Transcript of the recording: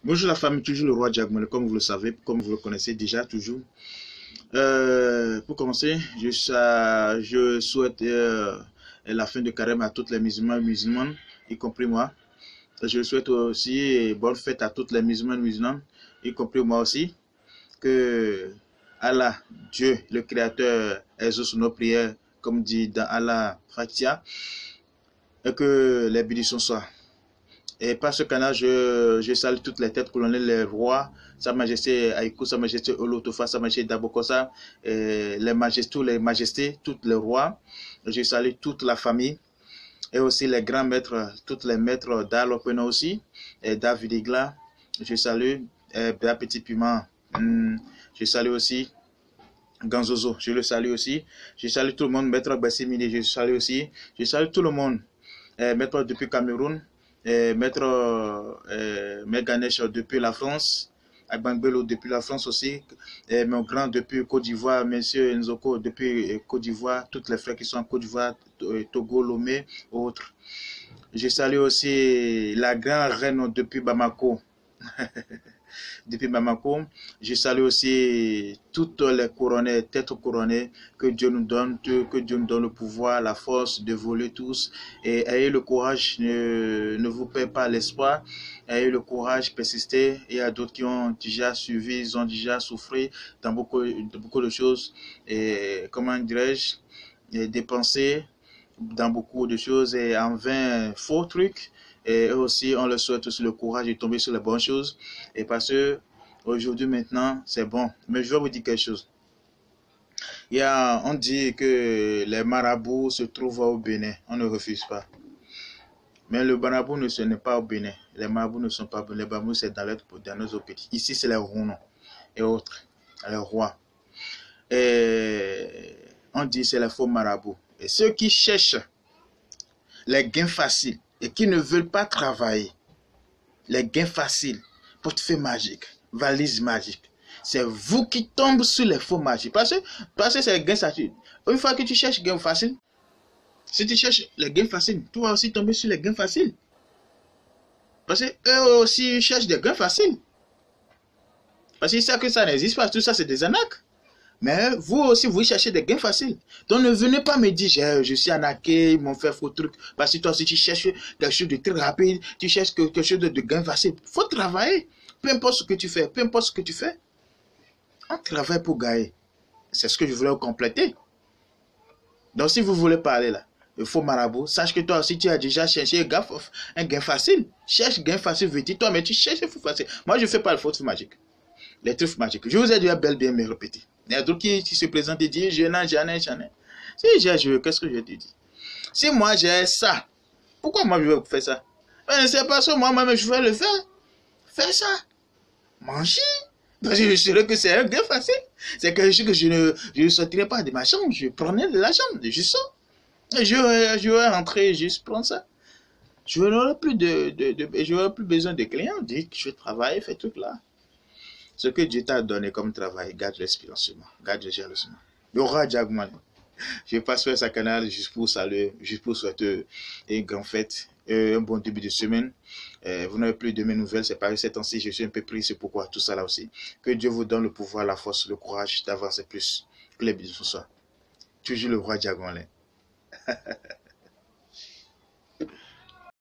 Bonjour la famille, toujours le roi Diagmele, comme vous le savez, comme vous le connaissez déjà, toujours. Pour commencer, je souhaite la fin de carême à toutes les musulmans et musulmanes, y compris moi. Je souhaite aussi bonne fête à toutes les musulmans et musulmanes, y compris moi aussi. Que Allah, Dieu, le Créateur, exauce nos prières, comme dit dans Allah Fatiha, et que les bénédictions soient. Et par ce canal, je salue toutes les têtes colonelles, les rois, Sa Majesté Aïkou, Sa Majesté Olotofa, Sa Majesté Dabokosa, les majestés, tous les rois. Je salue toute la famille et aussi les grands maîtres, tous les maîtres d'Alopena aussi, et David Igla. Je salue Béa Petit Piment. Je salue aussi Ganzozo, je le salue aussi. Je salue tout le monde, Maître Bassimili, je salue aussi. Je salue tout le monde, Maître depuis Cameroun. Maître Meganesh depuis la France, Abangbelo depuis la France aussi, mon grand depuis Côte d'Ivoire, Monsieur Nzoko depuis Côte d'Ivoire, tous les frères qui sont en Côte d'Ivoire, Togo, Lomé, autres. Je salue aussi la grande reine depuis Bamako. Depuis Bamako, je salue aussi toutes les couronnées, têtes couronnées, que Dieu nous donne le pouvoir, la force de voler tous. Et ayez le courage, ne vous perdez pas l'espoir. Ayez le courage, persistez. Il y a d'autres qui ont déjà suivi, ils ont déjà souffert dans beaucoup de choses. Et comment dirais-je, dépensé dans beaucoup de choses et en vain faux trucs. Et aussi, on leur souhaite aussi le courage de tomber sur les bonnes choses. Et parce que aujourd'hui, maintenant, c'est bon. Mais je vais vous dire quelque chose. On dit que les marabouts se trouvent au Bénin. On ne refuse pas. Mais le marabout ce n'est pas au Bénin. Les marabouts ne sont pas. Les marabouts, c'est dans nos autres pays. Ici, c'est les Rouennais et autres. Les rois. Et on dit que c'est les faux marabouts. Et ceux qui cherchent les gains faciles et qui ne veulent pas travailler, les gains faciles, portefeuille magique, valise magique, c'est vous qui tombez sur les faux magiques. Parce que c'est les gains faciles. Une fois que tu cherches les gains faciles, si tu cherches les gains faciles, tu vas aussi tomber sur les gains faciles. Parce qu'eux aussi cherchent des gains faciles. Parce qu'ils savent que ça n'existe pas, tout ça c'est des arnaques. Mais vous aussi, vous cherchez des gains faciles. Donc ne venez pas me dire, je suis arnaqué, ils m'ont fait faux truc. Parce que toi aussi, tu cherches quelque chose de très rapide, tu cherches quelque chose de gain facile. Il faut travailler. Peu importe ce que tu fais, peu importe ce que tu fais. On travaille pour gagner. C'est ce que je voulais vous compléter. Donc si vous voulez parler là, il faut marabout, sache que toi aussi, tu as déjà cherché un gain facile. Cherche gain facile, veut dire toi, mais tu cherches un faux facile. Moi, je ne fais pas le faux truc magique. Les trucs magiques. Je vous ai déjà bien me répéter. Il y a d'autres qui se présentent et disent j'en ai. Si j'ai joué, qu'est-ce que je te dis? Si moi j'ai ça, pourquoi moi je vais faire ça? C'est parce que moi-même je vais le faire. Fais ça. Manger. Parce que je saurais que c'est un gain facile. C'est quelque chose que je ne sortirai pas de ma chambre. Je prenais de la chambre, je sors. Je vais rentrer, juste prendre ça. Je n'aurai plus besoin de clients. Dis que je travaille, fais tout là. Ce que Dieu t'a donné comme travail, garde respiration, garde jalousement. Le roi Diagmele. Je passe sur sa canal juste pour saluer, juste pour souhaiter une grande fête, un bon début de semaine. Vous n'avez plus de mes nouvelles, c'est pareil, ces temps-ci, je suis un peu pris, c'est pourquoi tout ça là aussi. Que Dieu vous donne le pouvoir, la force, le courage d'avancer plus. Que les bisous soient. Toujours le roi Diagmele.